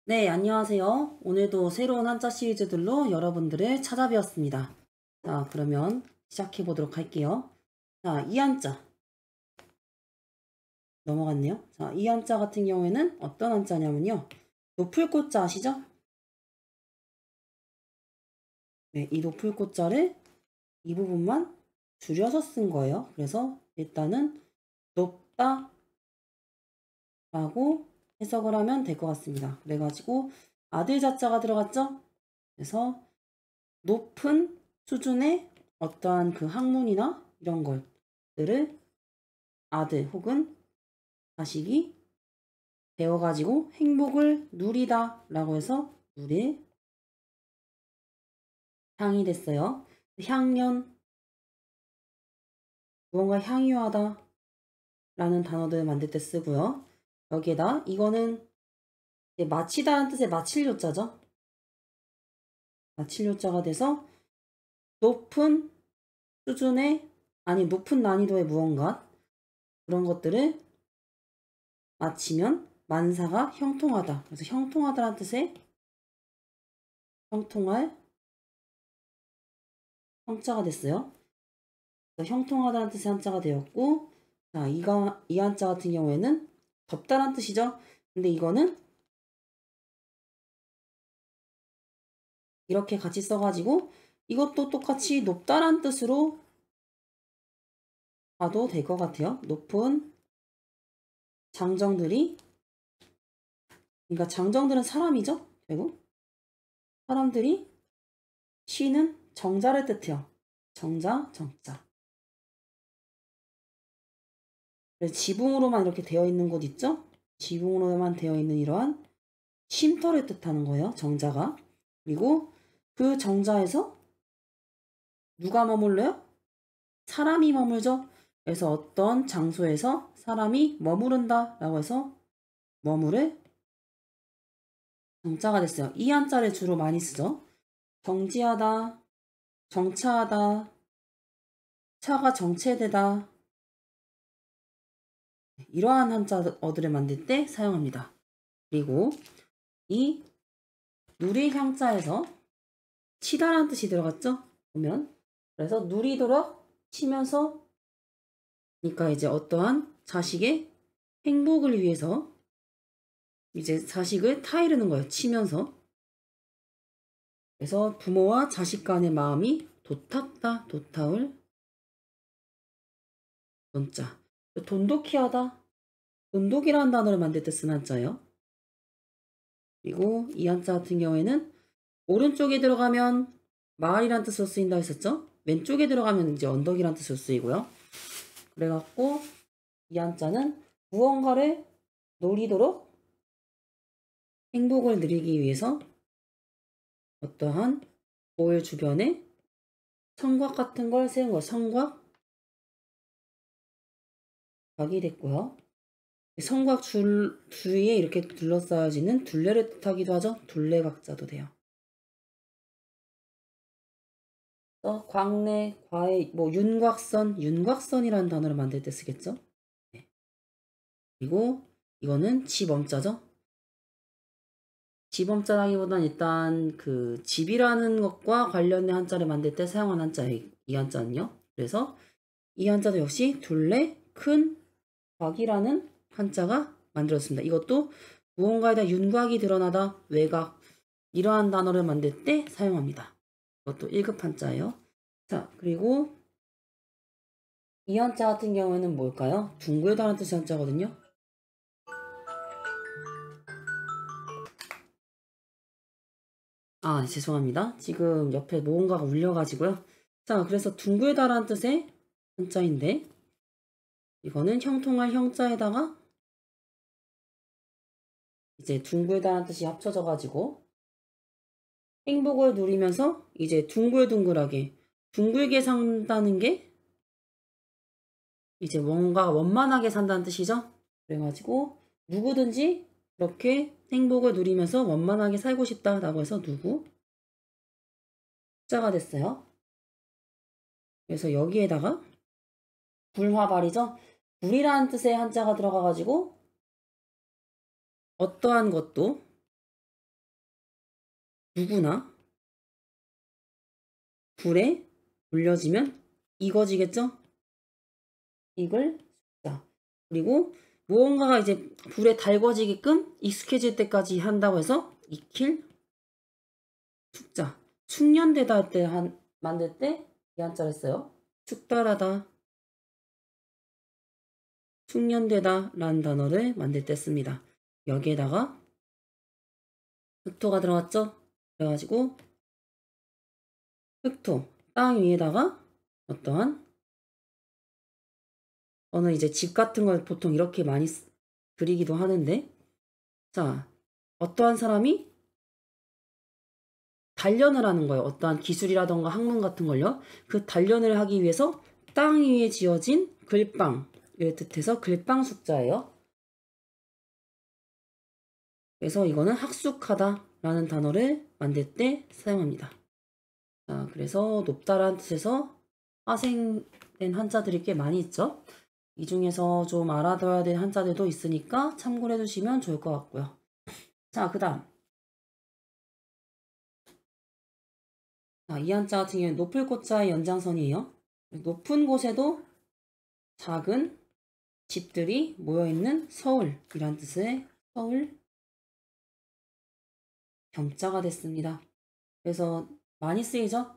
네, 안녕하세요. 오늘도 새로운 한자 시리즈들로 여러분들을 찾아뵈었습니다. 자, 그러면 시작해 보도록 할게요. 자, 이 한자 넘어갔네요. 자, 이 한자 같은 경우에는 어떤 한자냐면요. 높을 꽃자 아시죠? 네, 이 높을 꽃자를 이 부분만 줄여서 쓴 거예요. 그래서 일단은 높다 라고 해석을 하면 될 것 같습니다. 그래가지고 아들 자자가 들어갔죠? 그래서 높은 수준의 어떠한 그 학문이나 이런 것들을 아들 혹은 자식이 배워가지고 행복을 누리다 라고 해서 누릴 향이 됐어요. 향연, 무언가 향유하다 라는 단어들을 만들 때 쓰고요. 여기에다 이거는 마치다라는 뜻의 마칠요자죠. 마칠요자가 돼서 높은 수준의 아니 높은 난이도의 무언가 그런 것들을 마치면 만사가 형통하다. 그래서 형통하다라는 뜻의 형통할 형자가 됐어요. 그래서 형통하다는 뜻의 한자가 되었고, 자, 이 한자 같은 경우에는 덥다란 뜻이죠. 근데 이거는 이렇게 같이 써가지고 이것도 똑같이 높다란 뜻으로 봐도 될 것 같아요. 높은 장정들이, 그러니까 장정들은 사람이죠. 결국 사람들이 쉬는 정자를 뜻해요. 정자, 정자. 그래서 지붕으로만 이렇게 되어 있는 곳 있죠? 지붕으로만 되어 있는 이러한 쉼터를 뜻하는 거예요. 정자가. 그리고 그 정자에서 누가 머물러요? 사람이 머물죠. 그래서 어떤 장소에서 사람이 머무른다 라고 해서 머무를 정자가 됐어요. 이 한자를 주로 많이 쓰죠. 정지하다, 정차하다, 차가 정체되다 이러한 한자어들을 만들 때 사용합니다. 그리고 이 누리 향자에서 치다라는 뜻이 들어갔죠? 보면 그래서 누리도록 치면서 그러니까 이제 어떠한 자식의 행복을 위해서 이제 자식을 타이르는 거예요. 치면서. 그래서 부모와 자식 간의 마음이 돋탔다, 돋타올 돈자. 돈독히 하다. 돈독이라는 단어를 만들 때 쓴 한자예요. 그리고 이 한자 같은 경우에는 오른쪽에 들어가면 마을이란 뜻으로 쓰인다 했었죠? 왼쪽에 들어가면 이제 언덕이란 뜻으로 쓰이고요. 그래갖고 이 한자는 무언가를 노리도록 행복을 누리기 위해서 어떠한 볼 주변에 성곽 같은 걸 세운 거 성곽 각이 됐고요. 성곽 주위에 이렇게 둘러싸여지는 둘레를 뜻하기도 하죠. 둘레각자도 돼요. 광내, 과해, 윤곽선이라는 단어를 만들 때 쓰겠죠. 네. 그리고 이거는 집엄자죠. 집엄자라기보단 일단 그 집이라는 것과 관련된 한자를 만들 때 사용한 한자예요. 이 한자는요. 그래서 이 한자도 역시 둘레, 큰, 곽이라는 한자가 만들어졌습니다. 이것도 무언가에다 윤곽이 드러나다, 외곽 이러한 단어를 만들 때 사용합니다. 이것도 1급 한자예요. 자, 그리고 이 한자 같은 경우에는 뭘까요? 둥글다는 뜻의 한자거든요. 아, 네, 죄송합니다. 지금 옆에 무언가가 울려가지고요. 자, 그래서 둥글다라는 뜻의 한자인데 이거는 형통할 형자에다가 이제 둥글다라는 뜻이 합쳐져가지고 행복을 누리면서 이제 둥글둥글하게 둥글게 산다는 게 이제 뭔가 원만하게 산다는 뜻이죠. 그래가지고 누구든지 이렇게 행복을 누리면서 원만하게 살고 싶다라고 해서 누구 자가 됐어요. 그래서 여기에다가 불화발이죠. 불이라는 뜻의 한자가 들어가가지고 어떠한 것도 누구나 불에 물려지면 익어지겠죠? 익을 숙자. 그리고 무언가가 이제 불에 달궈지게끔 익숙해질 때까지 한다고 해서 익힐 숙자. 숙련되다 할 때 만들 때 이 한자를 써요. 숙달하다, 숙련되다 라는 단어를 만들 때 씁니다. 여기에다가 흑토가 들어갔죠? 그래가지고 흑토, 땅 위에다가 어떠한 저는 이제 집 같은 걸 보통 이렇게 많이 그리기도 하는데, 자, 어떠한 사람이 단련을 하는 거예요. 어떠한 기술이라던가 학문 같은 걸요. 그 단련을 하기 위해서 땅 위에 지어진 글방을 뜻해서 글방 숙자예요. 그래서 이거는 학숙하다 라는 단어를 만들 때 사용합니다. 자, 그래서 높다라는 뜻에서 파생된 한자들이 꽤 많이 있죠. 이 중에서 좀 알아둬야 될 한자들도 있으니까 참고를 해주시면 좋을 것 같고요. 자, 그 다음. 자, 이 한자 같은 경우는 높을 꽃자의 연장선이에요. 높은 곳에도 작은 집들이 모여있는 서울이란 뜻의 서울 경자가 됐습니다. 그래서 많이 쓰이죠?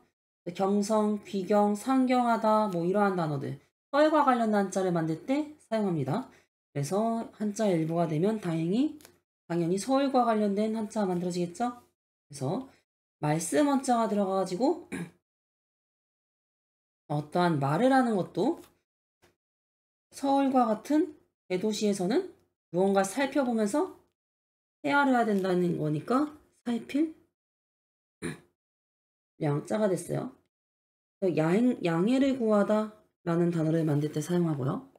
경성, 귀경, 상경하다 뭐 이러한 단어들 서울과 관련된 한자를 만들 때 사용합니다. 그래서 한자 일부가 되면 당연히 서울과 관련된 한자가 만들어지겠죠? 그래서 말씀 원자가 들어가가지고 어떠한 말을 하는 것도 서울과 같은 대도시에서는 무언가 살펴보면서 헤아려야 된다는 거니까 살필 양자가 됐어요. 양해를 구하다 라는 단어를 만들 때 사용하고요.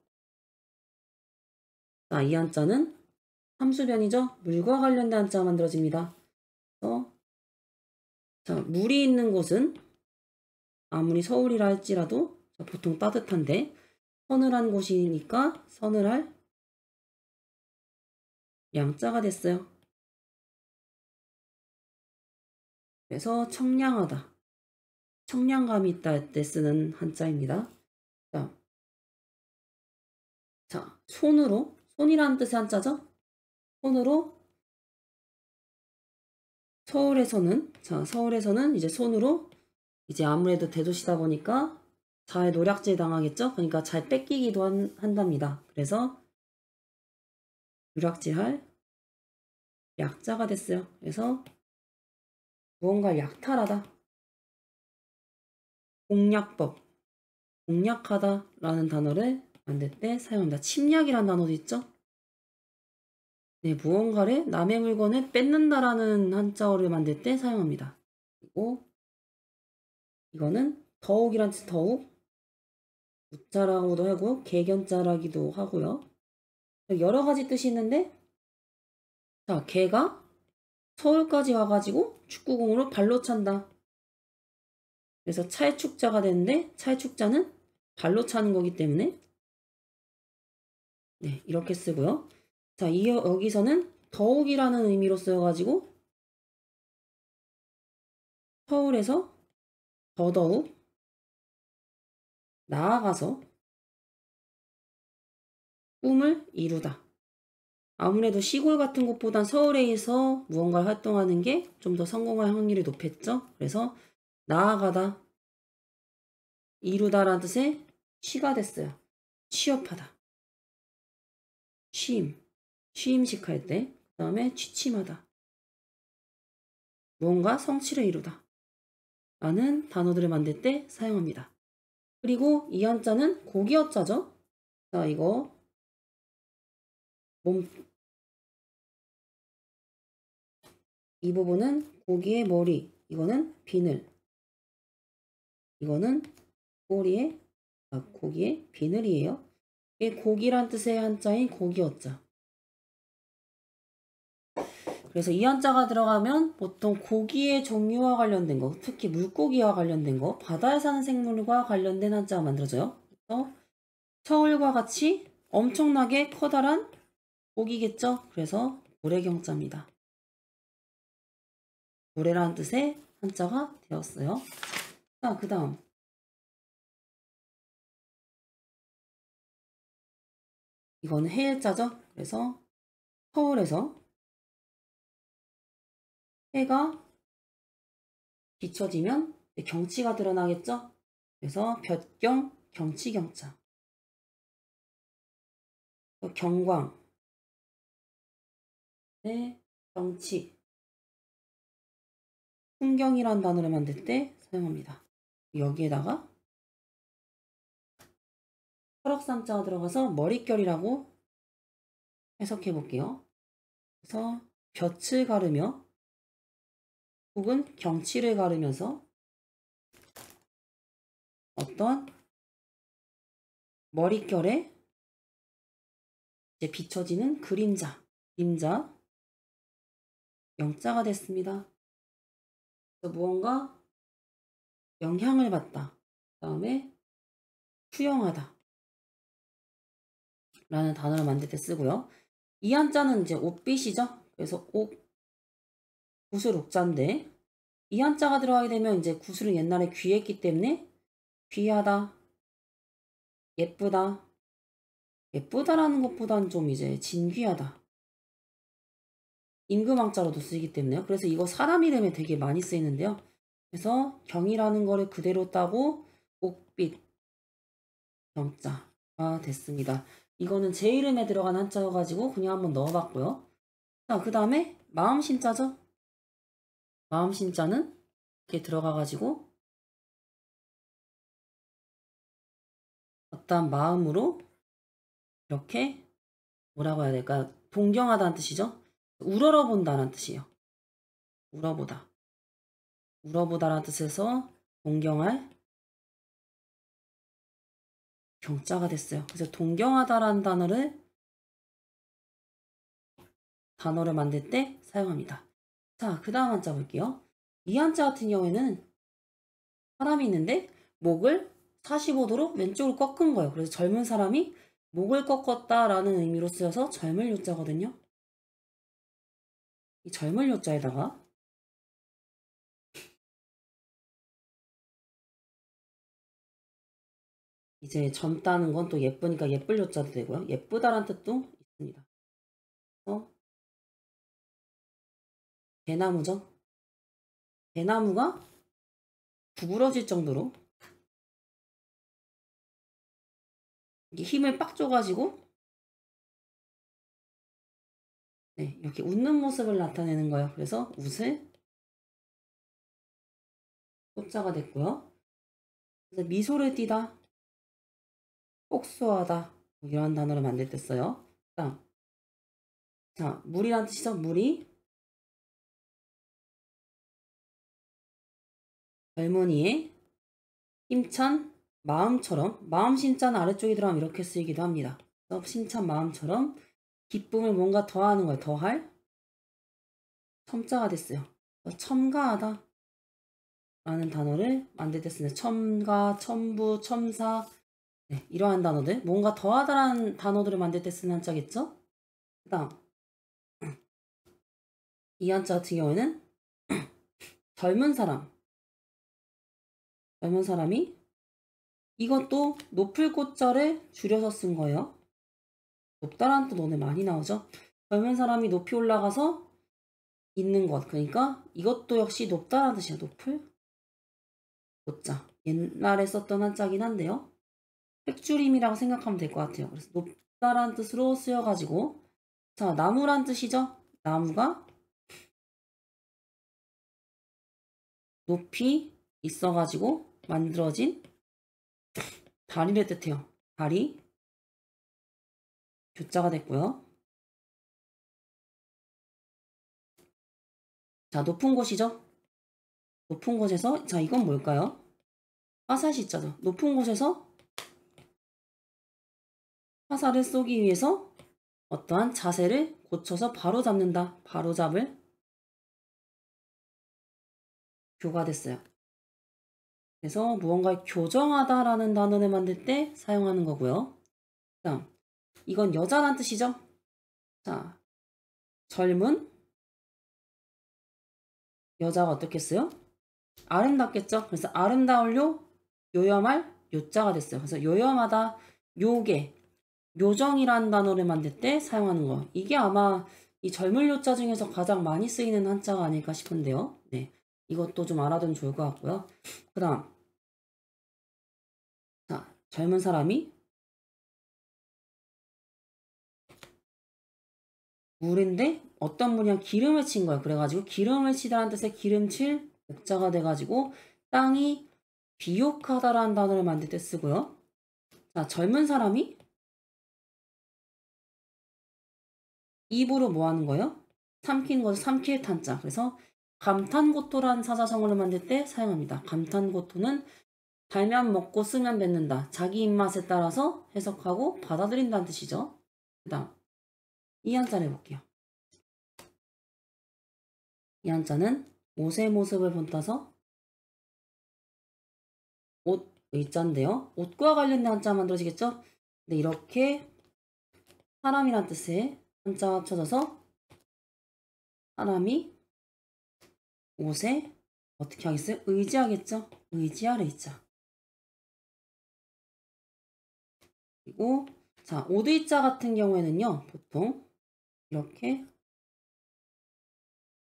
자, 이 한자는 함수변이죠. 물과 관련된 한자가 만들어집니다. 그래서 자, 물이 있는 곳은 아무리 서울이라 할지라도 보통 따뜻한데 서늘한 곳이니까 서늘할 양자가 됐어요. 그래서 청량하다. 청량감이 있다 할 때 쓰는 한자입니다. 자, 손이라는 뜻의 한자죠? 손으로 서울에서는 이제 손으로 이제 아무래도 대도시다 보니까 잘 노략질 당하겠죠? 그러니까 잘 뺏기기도 한답니다. 그래서 노략질할 약자가 됐어요. 그래서 무언가를 약탈하다. 공략법, 공략하다 라는 단어를 만들 때 사용합니다. 침략이라는 단어도 있죠? 네, 무언가를 남의 물건을 뺏는다라는 한자어를 만들 때 사용합니다. 그리고 이거는 더욱이란 뜻 더욱 무자라고도 하고 개견자라기도 하고요. 여러 가지 뜻이 있는데 자, 개가 서울까지 와가지고 축구공으로 발로 찬다. 그래서 찰축자가 되는데 찰축자는 발로 차는 거기 때문에 네, 이렇게 쓰고요. 자, 여기서는 더욱이라는 의미로 쓰여가지고 서울에서 더더욱 나아가서 꿈을 이루다. 아무래도 시골 같은 곳보단 서울에서 무언가를 활동하는 게 좀 더 성공할 확률이 높겠죠. 그래서 나아가다, 이루다라는 뜻의 취가 됐어요. 취업하다. 취임식 할 때. 그 다음에 취침하다. 무언가 성취를 이루다. 라는 단어들을 만들 때 사용합니다. 그리고 이 한자는 고기어자죠. 자, 이거 이 부분은 고기의 머리, 이거는 비늘, 이거는 고기의 비늘이에요. 이게 고기란 뜻의 한자인 고기어자. 그래서 이 한자가 들어가면 보통 고기의 종류와 관련된 거, 특히 물고기와 관련된 거, 바다에 사는 생물과 관련된 한자가 만들어져요. 그래서 서울과 같이 엄청나게 커다란 고기겠죠. 그래서 고래경자입니다. 노래라는 뜻의 한자가 되었어요. 자, 그 다음. 이거는 해일자죠. 그래서 서울에서 해가 비춰지면 경치가 드러나겠죠. 그래서 볕경, 경치, 경자. 경광, 네, 경치, 풍경이란 단어를 만들 때 사용합니다. 여기에다가 철학삼자가 들어가서 머릿결이라고 해석해 볼게요. 그래서 볕을 가르며 혹은 경치를 가르면서 어떤 머릿결에 이제 비춰지는 그림자, 영자가 됐습니다. 그래서 무언가 영향을 받다. 그 다음에 투영하다. 라는 단어를 만들 때 쓰고요. 이 한자는 이제 옥빛이죠. 그래서 구슬 옥자인데 이 한자가 들어가게 되면 이제 구슬은 옛날에 귀했기 때문에 귀하다, 예쁘다, 예쁘다라는 것보단 좀 이제 진귀하다. 임금왕자로도 쓰이기 때문에요. 그래서 이거 사람 이름에 되게 많이 쓰이는데요. 그래서 경이라는 거를 그대로 따고 옥빛 경자가 됐습니다. 이거는 제 이름에 들어간 한자여가지고 그냥 한번 넣어봤고요. 자, 그 다음에 마음신자죠. 마음신자는 이렇게 들어가가지고 어떠한 마음으로 이렇게 뭐라고 해야 될까요? 동경하다는 뜻이죠. 우러러본다는 뜻이에요. 우러보다. 우러보다라는 뜻에서 동경할 경자가 됐어요. 그래서 동경하다라는 단어를 만들 때 사용합니다. 자, 그 다음 한자 볼게요. 이 한자 같은 경우에는 사람이 있는데 목을 45도로 왼쪽으로 꺾은 거예요. 그래서 젊은 사람이 목을 꺾었다라는 의미로 쓰여서 젊을 요자거든요. 이 젊을 요자에다가 이제 젊다는 건 또 예쁘니까 예쁠 요자도 되고요. 예쁘다란 뜻도 있습니다. 대나무죠. 대나무가 구부러질 정도로 힘을 빡 줘가지고 네, 이렇게 웃는 모습을 나타내는 거예요. 그래서 웃을 꽃자가 됐고요. 그래서 미소를 띠다, 복수하다 뭐 이런 단어를 만들 때 써요. 자, 물이란 뜻이죠. 물이 젊은이의 힘찬 마음처럼 마음 신자는 아래쪽에 들어가면 이렇게 쓰이기도 합니다. 힘찬 마음처럼 기쁨을 뭔가 더하는 거예요. 더할 첨자가 됐어요. 첨가하다 라는 단어를 만들 때 쓰는 첨가, 첨부, 첨사 네, 이러한 단어들 뭔가 더하다라는 단어들을 만들 때 쓰는 한자겠죠? 그 다음 이 한자 같은 경우에는 젊은 사람이 이것도 높을 꽃자를 줄여서 쓴 거예요. 높다라는 뜻 오늘 많이 나오죠. 젊은 사람이 높이 올라가서 있는 것. 그러니까 이것도 역시 높다라는 뜻이야. 높을 꽃자. 옛날에 썼던 한자긴 한데요. 획줄임이라고 생각하면 될 것 같아요. 그래서 높다라는 뜻으로 쓰여가지고 자, 나무란 뜻이죠. 나무가 높이 있어가지고 만들어진 다리를 뜻해요. 다리 교자가 됐고요. 자, 높은 곳이죠. 높은 곳에서 자, 이건 뭘까요? 화살시자죠. 높은 곳에서 화살을 쏘기 위해서 어떠한 자세를 고쳐서 바로 잡는다. 바로 잡을 교가 됐어요. 그래서 무언가를 교정하다라는 단어를 만들 때 사용하는 거고요. 다음, 이건 여자란 뜻이죠. 자, 젊은 여자가 어떻겠어요? 아름답겠죠? 그래서 아름다울요, 요염할 요자가 됐어요. 그래서 요염하다, 요게, 요정이라는 단어를 만들 때 사용하는 거. 이게 아마 이 젊을 요자 중에서 가장 많이 쓰이는 한자가 아닐까 싶은데요. 네. 이것도 좀 알아두면 좋을 것 같고요. 그 다음. 자, 젊은 사람이 물인데 어떤 물이랑 기름을 친 거예요. 그래가지고 기름을 치다라는 뜻의 기름칠 목자가 돼가지고 땅이 비옥하다라는 단어를 만들 때 쓰고요. 자, 젊은 사람이 입으로 뭐 하는 거예요? 삼키는 것을 삼킬 탄자. 그래서 감탄고토라는 사자성어를 만들 때 사용합니다. 감탄고토는 달면 먹고 쓰면 뱉는다. 자기 입맛에 따라서 해석하고 받아들인다는 뜻이죠. 그 다음 이 한자를 해볼게요. 이 한자는 옷의 모습을 본따서 옷 의자인데요. 옷과 관련된 한자 만들어지겠죠? 네, 이렇게 사람이란 뜻의 한자가 합쳐져서 사람이 옷에 어떻게 하겠어요? 의지하겠죠? 의지할 의자. 그리고 자, 옷의자 같은 경우에는요. 보통 이렇게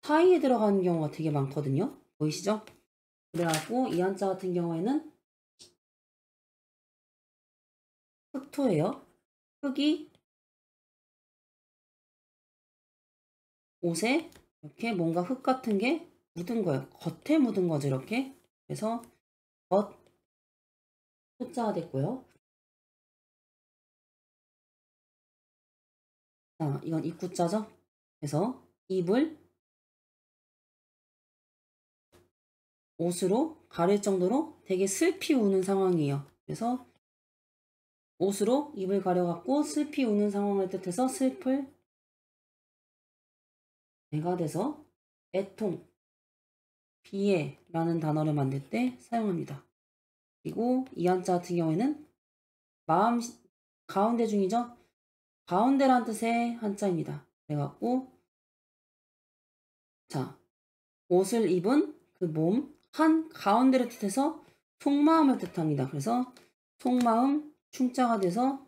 사이에 들어가는 경우가 되게 많거든요. 보이시죠? 그래갖고 이 한자 같은 경우에는 흑토예요. 흑이 옷에 이렇게 뭔가 흙 같은 게 묻은 거예요. 겉에 묻은 거죠, 이렇게. 그래서 겉 흑자가 됐고요. 자, 이건 입구자죠. 그래서 입을 옷으로 가릴 정도로 되게 슬피 우는 상황이에요. 그래서 옷으로 입을 가려갖고 슬피 우는 상황을 뜻해서 슬플 애가 돼서 애통, 비애라는 단어를 만들 때 사용합니다. 그리고 이 한자 같은 경우에는 마음 가운데 중이죠. 가운데란 뜻의 한자입니다. 그래갖고 자, 옷을 입은 그 몸 한 가운데를 뜻해서 속마음을 뜻합니다. 그래서 속마음 충자가 돼서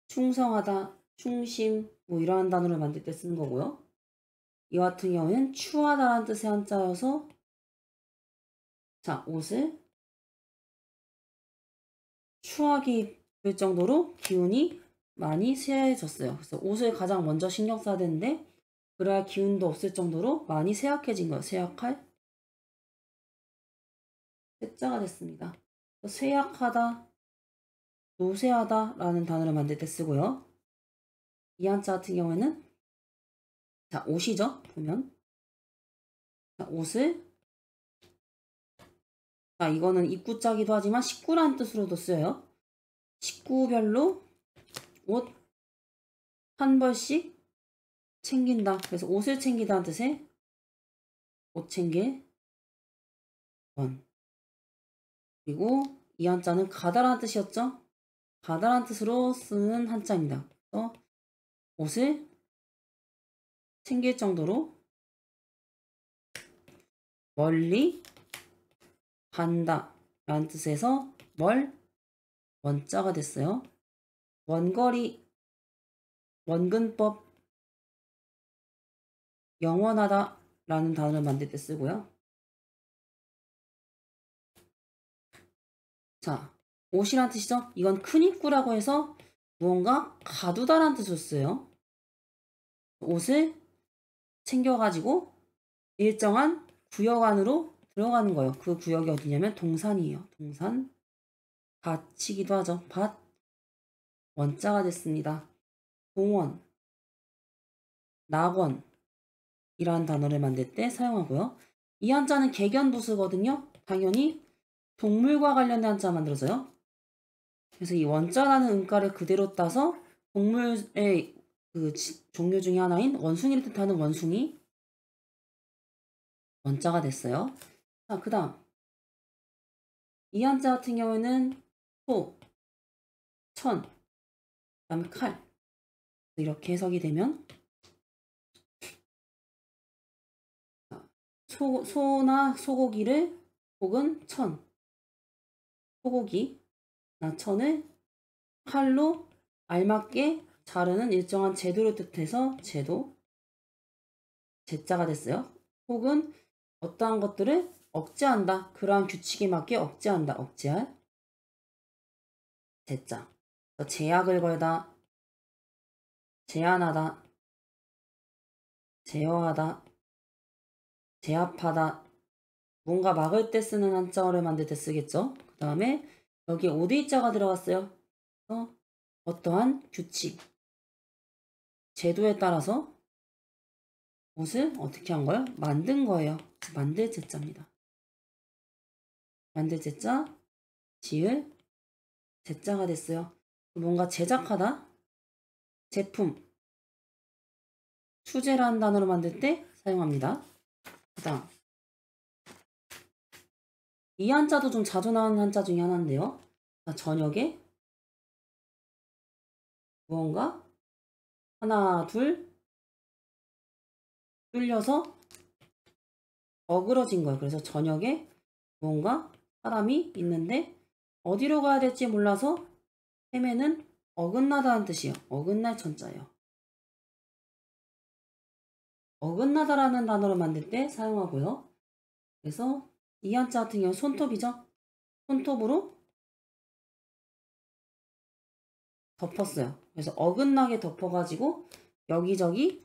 충성하다, 충심 뭐 이러한 단어를 만들 때 쓰는 거고요. 이 같은 경우에는 추하다라는 뜻의 한자여서 자, 옷을 추하게 입을 정도로 기운이 많이 쇠해졌어요. 그래서 옷을 가장 먼저 신경 써야 되는데 그래야 기운도 없을 정도로 많이 쇠약해진 거예요. 쇠약할 쇠자가 됐습니다. 쇠약하다, 노쇠하다라는 단어를 만들 때 쓰고요. 이 한자 같은 경우에는 자, 옷이죠. 보면 자, 옷을 자, 이거는 입구자기도 하지만 식구라는 뜻으로도 쓰여요. 식구별로 옷 한 벌씩 챙긴다. 그래서 옷을 챙기다는 뜻의 옷 챙길 원. 그리고 이 한자는 가다라는 뜻이었죠. 가다라는 뜻으로 쓰는 한자입니다. 그래서 옷을 챙길 정도로 멀리 간다 라는 뜻에서 멀 원자가 됐어요. 원거리 원근법 영원하다 라는 단어를 만들 때 쓰고요. 자, 옷이란 뜻이죠. 이건 큰 입구라고 해서 무언가 가두다라는 뜻을 써요. 옷을 챙겨가지고 일정한 구역 안으로 들어가는 거예요. 그 구역이 어디냐면 동산이에요. 동산 밭이기도 하죠. 밭 원자가 됐습니다. 동원, 낙원 이라는 단어를 만들 때 사용하고요. 이 한자는 개견부수거든요. 당연히 동물과 관련된 한자 만들어져요. 그래서 이 원자라는 음가를 그대로 따서 동물의 그 종류 중에 하나인 원숭이를 뜻하는 원숭이 원자가 됐어요. 자, 그 다음 이 한자 같은 경우에는 소, 천, 그 다음에 칼 이렇게 해석이 되면 소나 소고기를 혹은 소고기나 천을 칼로 알맞게 자르는 일정한 제도를 뜻해서 제도, 제자가 됐어요. 혹은 어떠한 것들을 억제한다. 그러한 규칙에 맞게 억제한다. 억제할 제자. 제약을 걸다, 제한하다, 제어하다, 제압하다. 뭔가 막을 때 쓰는 한자어를 만들 때 쓰겠죠. 그 다음에 여기에 오대자가 들어갔어요. 어떠한 규칙, 제도에 따라서 옷을 어떻게 한 거예요? 만든 거예요. 만들 제자입니다. 만들 제자, 지을 제자가 됐어요. 뭔가 제작하다, 제품, 수제라는 단어로 만들 때 사용합니다. 그 다음 이 한자도 좀 자주 나오는 한자 중에 하나인데요. 저녁에 무언가 하나, 둘 뚫려서 어그러진 거예요. 그래서 저녁에 무언가 사람이 있는데 어디로 가야 될지 몰라서 헤매는 어긋나다는 뜻이에요. 어긋날 천자예요. 어긋나다라는 단어를 만들 때 사용하고요. 그래서 이 한자 같은 경우는 손톱이죠. 손톱으로 덮었어요. 그래서 어긋나게 덮어가지고 여기저기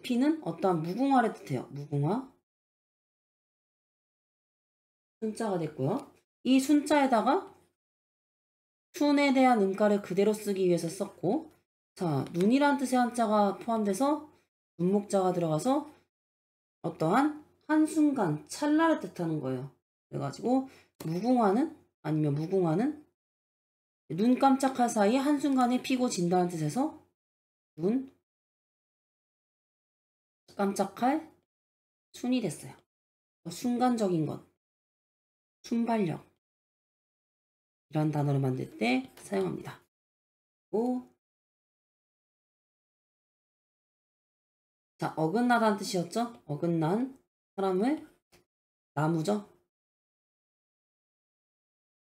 피는 어떠한 무궁화를 뜻해요. 무궁화. 순자가 됐고요. 이 순자에다가 순에 대한 음가를 그대로 쓰기 위해서 썼고, 자, 눈이란 뜻의 한자가 포함돼서 눈목자가 들어가서 어떠한 한순간, 찰나를 뜻하는 거예요. 그래가지고 무궁화는 눈 깜짝할 사이에 한순간에 피고 진다는 뜻에서 눈 깜짝할 순이 됐어요. 순간적인 것, 순발력 이런 단어를 만들 때 사용합니다. 자, 어긋나다는 뜻이었죠? 어긋난 사람을 나무죠?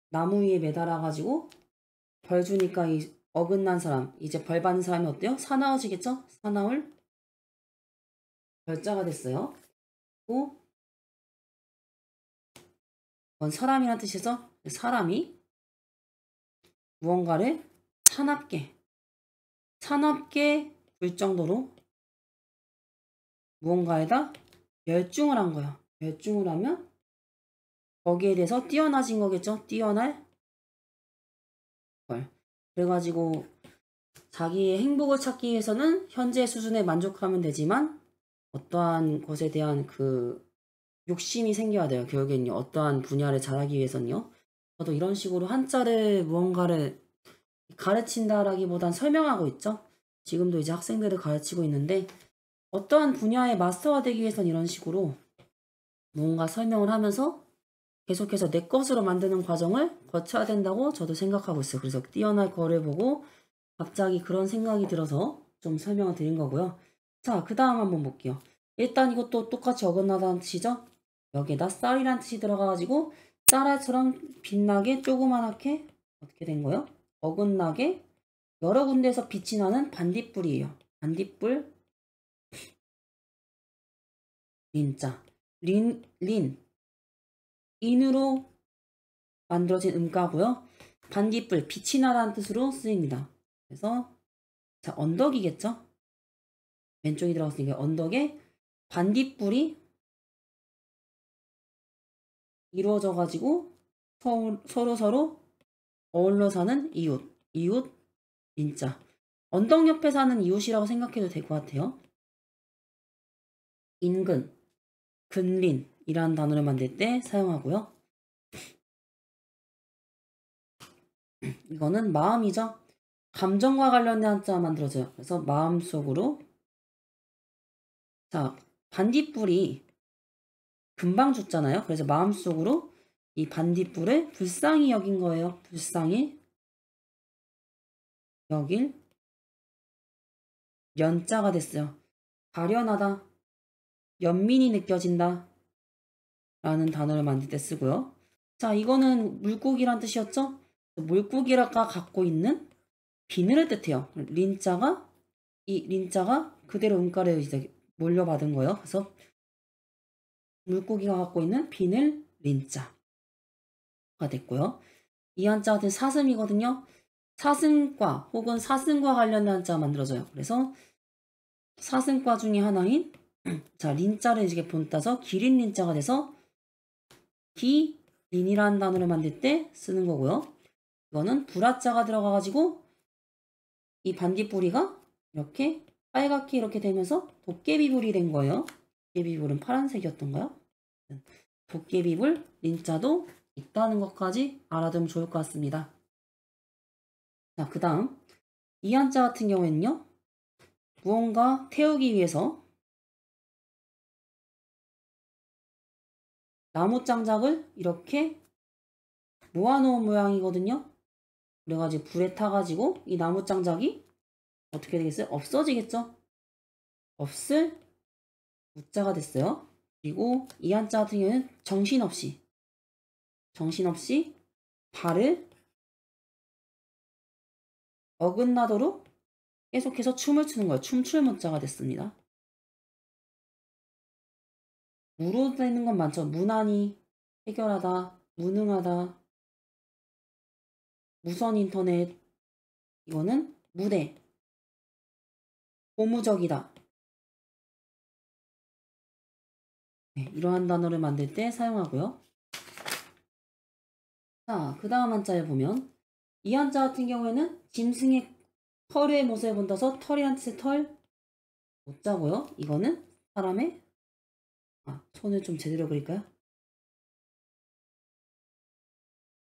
나무 위에 매달아가지고 벌 주니까 이 어긋난 사람, 이제 벌 받는 사람이 어때요? 사나워지겠죠? 사나울 벌자가 됐어요. 이건 사람이란 뜻이죠? 사람이 무언가를 사납게 굴 정도로 무언가에다 열중을 한 거예요. 열중을 하면 거기에 대해서 뛰어나진 거겠죠? 뛰어날 걸. 그래가지고 자기의 행복을 찾기 위해서는 현재 수준에 만족하면 되지만 어떠한 것에 대한 그 욕심이 생겨야 돼요. 결국엔요. 어떠한 분야를 잘하기 위해서는요. 저도 이런 식으로 한자를 무언가를 가르친다라기보단 설명하고 있죠. 지금도 이제 학생들을 가르치고 있는데 어떠한 분야의 마스터가 되기 위해서는 이런 식으로 뭔가 설명을 하면서 계속해서 내 것으로 만드는 과정을 거쳐야 된다고 저도 생각하고 있어요. 그래서 뛰어날 거를 보고 갑자기 그런 생각이 들어서 좀 설명을 드린 거고요. 자, 그 다음 한번 볼게요. 일단 이것도 똑같이 어긋나다는 뜻이죠. 여기에다 쌀이란 뜻이 들어가가지고 쌀알처럼 빛나게 조그만하게 어떻게 된 거예요? 어긋나게 여러 군데에서 빛이 나는 반딧불이에요. 반딧불 린자 인으로 만들어진 음가고요. 반딧불 빛이 나다는 뜻으로 쓰입니다. 그래서 자, 언덕이겠죠? 왼쪽이 들어갔으니까 언덕에 반딧불이 이루어져 가지고 서로 어울러 사는 이웃 인자. 언덕 옆에 사는 이웃이라고 생각해도 될 것 같아요. 인근, 근린이라는 단어를 만들 때 사용하고요. 이거는 마음이죠. 감정과 관련된 한자 만들어져요. 그래서 마음속으로. 자, 반딧불이 금방 죽잖아요. 그래서 마음속으로 이 반딧불을 불쌍히 여긴 거예요. 불쌍히 여길 연자가 됐어요. 가련하다, 연민이 느껴진다, 라는 단어를 만들 때 쓰고요. 자, 이거는 물고기란 뜻이었죠? 물고기가 갖고 있는 비늘을 뜻해요. 이 린자가 그대로 음가를 이제 몰려받은 거예요. 그래서 물고기가 갖고 있는 비늘 린자가 됐고요. 이 한자가 사슴이거든요. 사슴과 혹은 사슴과 관련된 한자가 만들어져요. 그래서 사슴과 중에 하나인 자, 린자를 이제 본따서 기린 린자가 돼서 기린이라는 단어를 만들 때 쓰는 거고요. 이거는 불화자가 들어가가지고 이 반딧불이가 이렇게 빨갛게 이렇게 되면서 도깨비불이 된 거예요. 도깨비불은 파란색이었던가요? 도깨비불 린자도 있다는 것까지 알아두면 좋을 것 같습니다. 자, 그 다음 이 한자 같은 경우에는요. 무언가 태우기 위해서 나무 장작을 이렇게 모아놓은 모양이거든요. 그래가지고 불에 타가지고 이 나무 장작이 어떻게 되겠어요? 없어지겠죠? 없을 무자가 됐어요. 그리고 이 한자 같은 경우는 정신없이 발을 어긋나도록 계속해서 춤을 추는 거예요. 춤출 무자가 됐습니다. 무로 되는 건 많죠. 무난히, 해결하다, 무능하다, 무선 인터넷, 이거는 무대, 고무적이다. 네, 이러한 단어를 만들 때 사용하고요. 자, 그 다음 한자를 보면 이 한자 같은 경우에는 짐승의 털의 모습을 본다서 털이란 뜻의 털 못 자고요. 이거는 사람의 손을 좀 제대로 그릴까요?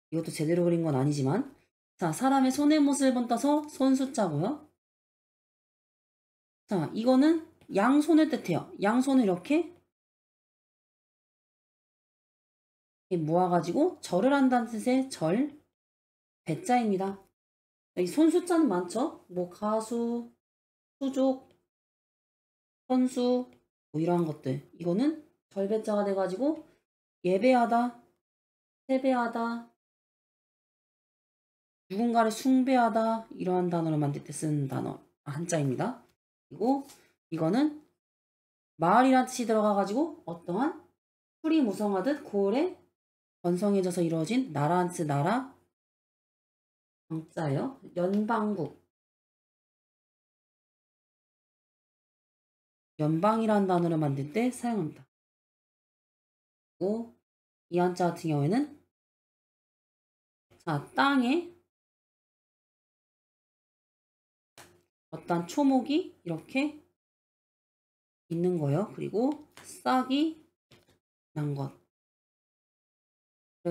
이것도 제대로 그린 건 아니지만 자, 사람의 손의 모습을 본따서 손수자고요. 자, 이거는 양손을 뜻해요. 양손을 이렇게 모아가지고 절을 한다는 뜻의 절, 배자입니다. 이 손수자는 많죠? 뭐 가수, 수족, 선수 뭐 이러한 것들. 이거는 절배자가 돼가지고 예배하다, 세배하다, 누군가를 숭배하다 이러한 단어를 만들 때 쓰는 단어 한자입니다. 그리고 이거는 마을이란 뜻이 들어가가지고 어떠한 풀이 무성하듯 고을에 번성해져서 이루어진 나라한 뜻 나라 방자예요. 연방국 연방이라는 단어를 만들 때 사용합니다. 그리고 이 한자 같은 경우에는 자, 땅에 어떤 초목이 이렇게 있는 거예요. 그리고 싹이 난 것.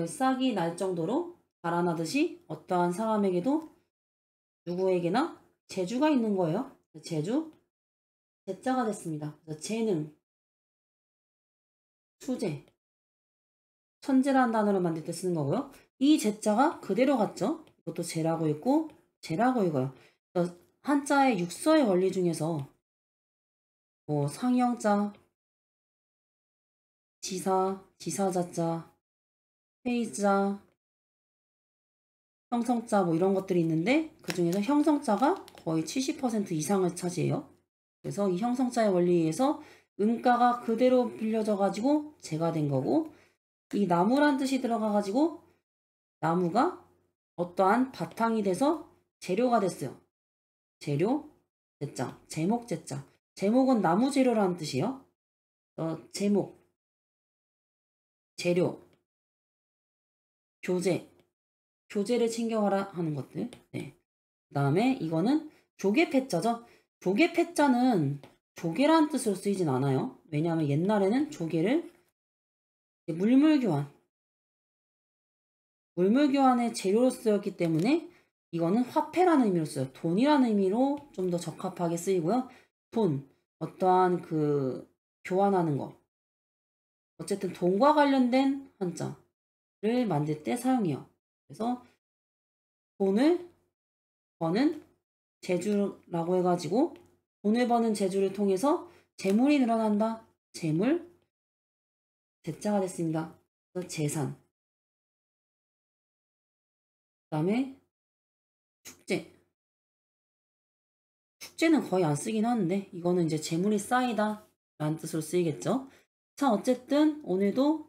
싹이 날 정도로 자라나듯이 어떠한 사람에게도 누구에게나 재주가 있는 거예요. 재주, 재자가 됐습니다. 그래서 재능, 수재, 천재라는 단어를 만들 때 쓰는 거고요. 이 재자가 그대로 갔죠. 이것도 재라고 읽고 재라고 읽어요. 그래서 한자의 육서의 원리 중에서 뭐 상형자, 지사, 지사자자, 회의자, 형성자 뭐 이런 것들이 있는데 그 중에서 형성자가 거의 70% 이상을 차지해요. 그래서 이 형성자의 원리에 의해서 음가가 그대로 빌려져 가지고 재가 된 거고 이 나무란 뜻이 들어가 가지고 나무가 어떠한 바탕이 돼서 재료가 됐어요. 재료, 재자, 제목, 재자. 제목은 나무 재료라는 뜻이에요. 제목, 재료, 교재, 교재를 챙겨가라 하는 것들. 네. 그 다음에 이거는 조개패자죠. 조개패자는 조개라는 뜻으로 쓰이진 않아요. 왜냐하면 옛날에는 조개를 물물교환의 재료로 쓰였기 때문에 이거는 화폐라는 의미로 써요. 돈이라는 의미로 좀 더 적합하게 쓰이고요. 돈, 어떠한 그 교환하는 거. 어쨌든 돈과 관련된 한자를 만들 때 사용해요. 그래서 돈을 버는 재주라고 해가지고 돈을 버는 재주를 통해서 재물이 늘어난다. 재물, 제자가 됐습니다. 그래서 재산. 그 다음에 축제. 축제는 거의 안 쓰긴 하는데 이거는 이제 재물이 쌓이다 라는 뜻으로 쓰이겠죠. 자, 어쨌든 오늘도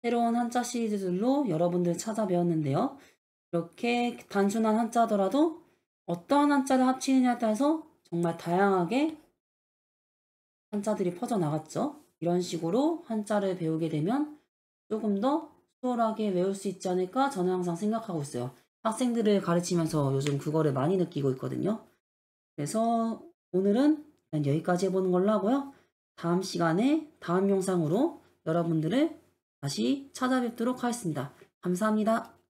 새로운 한자 시리즈들로 여러분들 찾아뵈었는데요. 이렇게 단순한 한자더라도 어떠한 한자를 합치느냐에 따라서 정말 다양하게 한자들이 퍼져나갔죠. 이런 식으로 한자를 배우게 되면 조금 더 수월하게 외울 수 있지 않을까 저는 항상 생각하고 있어요. 학생들을 가르치면서 요즘 그거를 많이 느끼고 있거든요. 그래서 오늘은 일단 여기까지 해보는 걸로 하고요. 다음 시간에 다음 영상으로 여러분들을 다시 찾아뵙도록 하겠습니다. 감사합니다.